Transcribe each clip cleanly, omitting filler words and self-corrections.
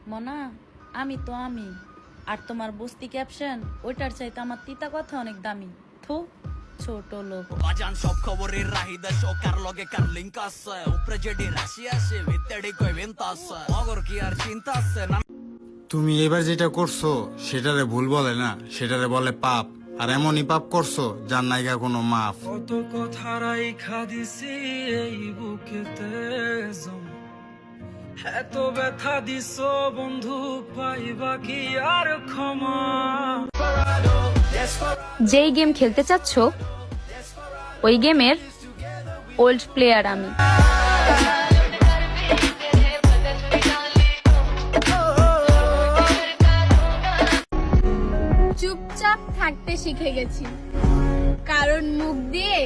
মনা, আমি তো আমি, আর তোমার বস্তি ক্যাপশন ওইটার চাইতে আমার তিতা কথা অনেক দামি। থু, ছোট লোক। বাজান সব খবরের রাহিদা শো কার লগে কার লিংক আছে, উপরে যেডি রাশি আছে ভিতরে কই ভেন্তা আছে, অগর কি আর চিন্তা আছে না। তুমি এবার যেটা করছো সেটারে ভুল বলে না, সেটারে বলে পাপ। আর এমনই পাপ করছো যার নাইগা কোনো মাফ। কত কথা রাইখা দিছি এই বুকেতে জম, এত ব্যথা দিছো বন্ধু পাইবা কি আর ক্ষমা। যেই গেম খেলতে চাচ্ছ ওই গেমের ওল্ড প্লেয়ার আমি। চুপচাপ থাকতে শিখে গেছি, কারণ মুখ দিয়ে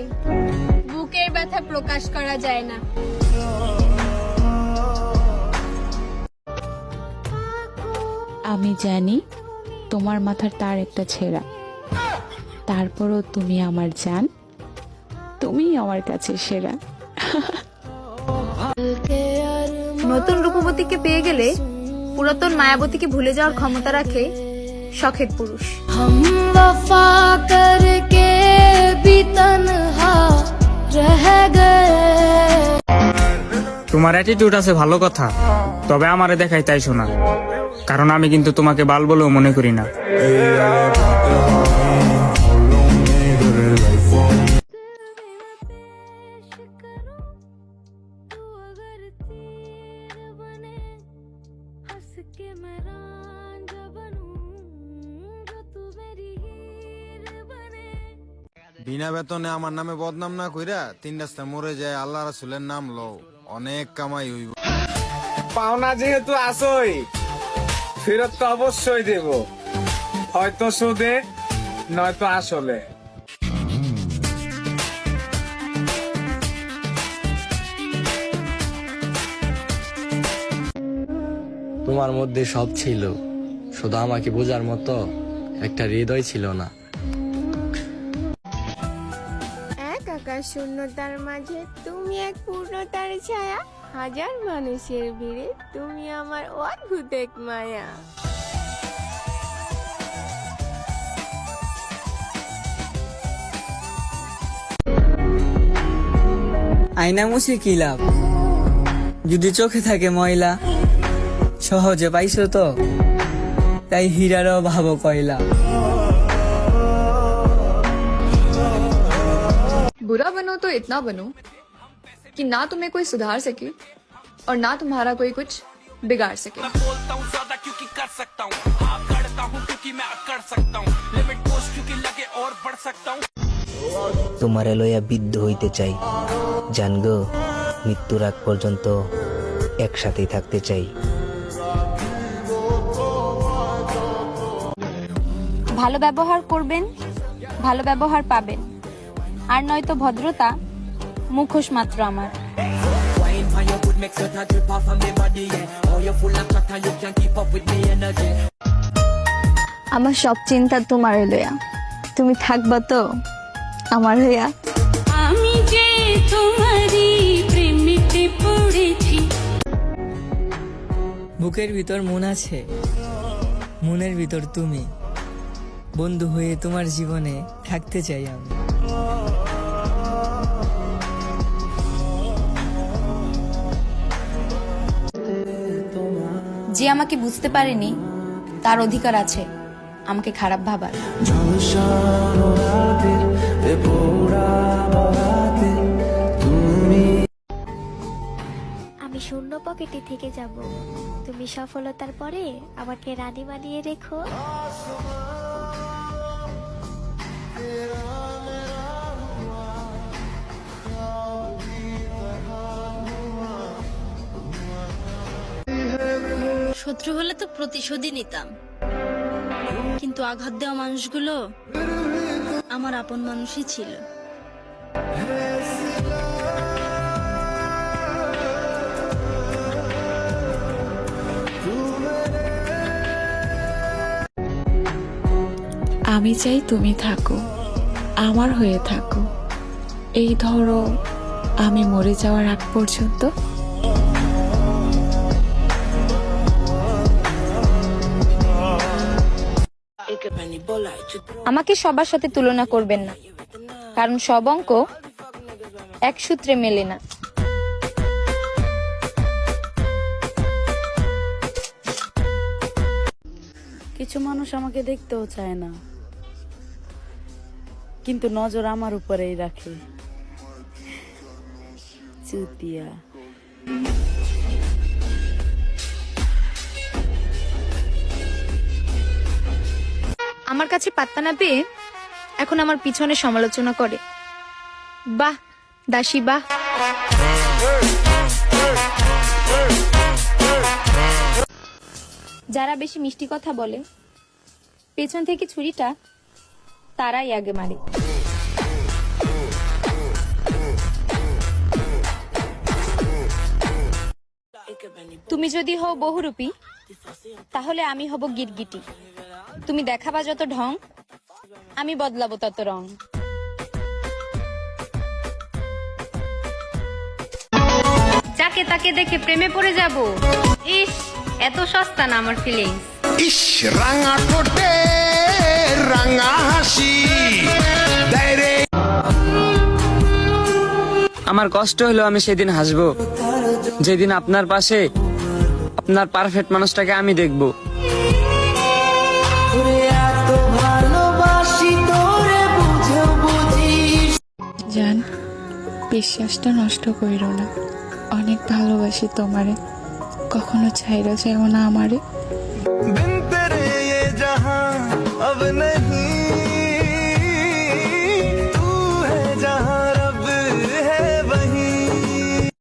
বুকের ব্যথা প্রকাশ করা যায় না। আমি জানি তোমার মাথার তার একটা ছেঁড়া, তারপরও তুমি আমার জান, তুমি আমার কাছে সেরা। নতুন রূপবতীকে পেয়ে গেলে পুরাতন মায়াবতীকে ভুলে যাওয়ার ক্ষমতা রাখে শখের পুরুষ। তোমার অ্যাটিটিউড আছে ভালো কথা, তবে আমারে দেখাই তাই শোনা, কারণ আমি কিন্তু তোমাকে বাল বলেও মনে করি না। বিনা বেতনে আমার নামে বদনাম না কইরা 3 রাস্তা মরে যায়, আল্লাহ রাসূলের নাম লও, অনেক কামাই হইব। পাওনা যেহেতু আসই, ফেরত তো অবশ্যই দেব, হয়তো সুদে নয়তো আসলে। তোমার মধ্যে সব ছিল, শুধু আমাকে বোঝার মতো একটা হৃদয় ছিল না। এক আকাশ শূন্যতার মাঝে তুমি এক পূর্ণতার ছায়া, হাজার মানুষের ভিড়ে তুমি আমার অদ্ভুত এক মায়া। আয়না মুছে কি লাভ যদি চোখে থাকে ময়লা, সহজে পাইছো তো তাই হীরারও ভাবো কয়লা। बुरा बनो तो इतना बनो कि ना तुम्हें कोई सुधार सके और ना तुम्हारा कोई कुछ बिगाड़ सके। बोलता हूँ ज्यादा क्योंकि कर सकता हूँ, हाँ करता हूँ क्योंकि मैं कर सकता हूँ, लिमिट पोस्ट क्योंकि लगे और बढ़ सकता हूँ। তোমারে লইয়া বিদ্ধ হইতে চাই, জানগো মৃত্যুর আগ পর্যন্ত একসাথেই থাকতে চাই। ভালো ব্যবহার করবেন, ভালো ব্যবহার পাবেন, আর নয়তো ভদ্রতা মুখোশ মাত্র আমার। আমার সব চিন্তা তোমার লইয়া, তুমি থাকবা তো আমার হইয়া। আমি যে তোমারই প্রেমেতে পড়েছি। বুকের ভিতর মন আছে, মনের ভিতর তুমি, বন্ধু হয়ে তোমার জীবনে থাকতে চাই আমি। যে আমাকে বুঝতে পারেনি তার অধিকার আছে আমাকে খারাপ ভাবার। আমি শূন্য পকেটে থেকে যাব, তুমি সফলতার পরে আমাকে রানী বানিয়ে রেখো। শত্রু হলে তো প্রতিশোধই নিতাম, কিন্তু আঘাত দেওয়া মানুষগুলো আমার আপন মানুষই ছিল। আমি চাই তুমি থাকো, আমার হয়ে থাকো, এই ধরো আমি মরে যাওয়ার আগ পর্যন্ত। আমাকে সবার সাথে তুলনা করবেন না, কারণ সব অঙ্ক এক সূত্রে মেলে না। কিছু মানুষ আমাকে দেখতেও চায় না, কিন্তু নজর আমার উপরেই রাখে। চুতিয়া। আমার কাছে পাত্তা না পেয়ে এখন আমার পিছনে সমালোচনা করে। বাহ দাসী বাহ। যারা বেশি মিষ্টি কথা বলে, পেছন থেকে ছুরিটা তারাই আগে মারে। তুমি যদি হও বহুরূপী, তাহলে আমি হব গিরগিটি। তুমি দেখাবা যত ঢং, আমি বদলাবো তত রং। যাকে তাকে দেখে প্রেমে পড়ে যাব, ইস এত সস্তা না আমার ফিলিংস। ইস রাঙা ঠোঁটে রাঙা হাসি। আমার কষ্ট হলো আমি সেদিন হাসবো, যেদিন আপনার পাশে আপনার পারফেক্ট মানুষটাকে আমি দেখবো। জান, বিশ্বাসটা নষ্ট কইরো না। অনেক ভালোবাসি তোমারে, কখনো ছাইরা যাও না আমারে। बिन तेरे ये जहां अब नहीं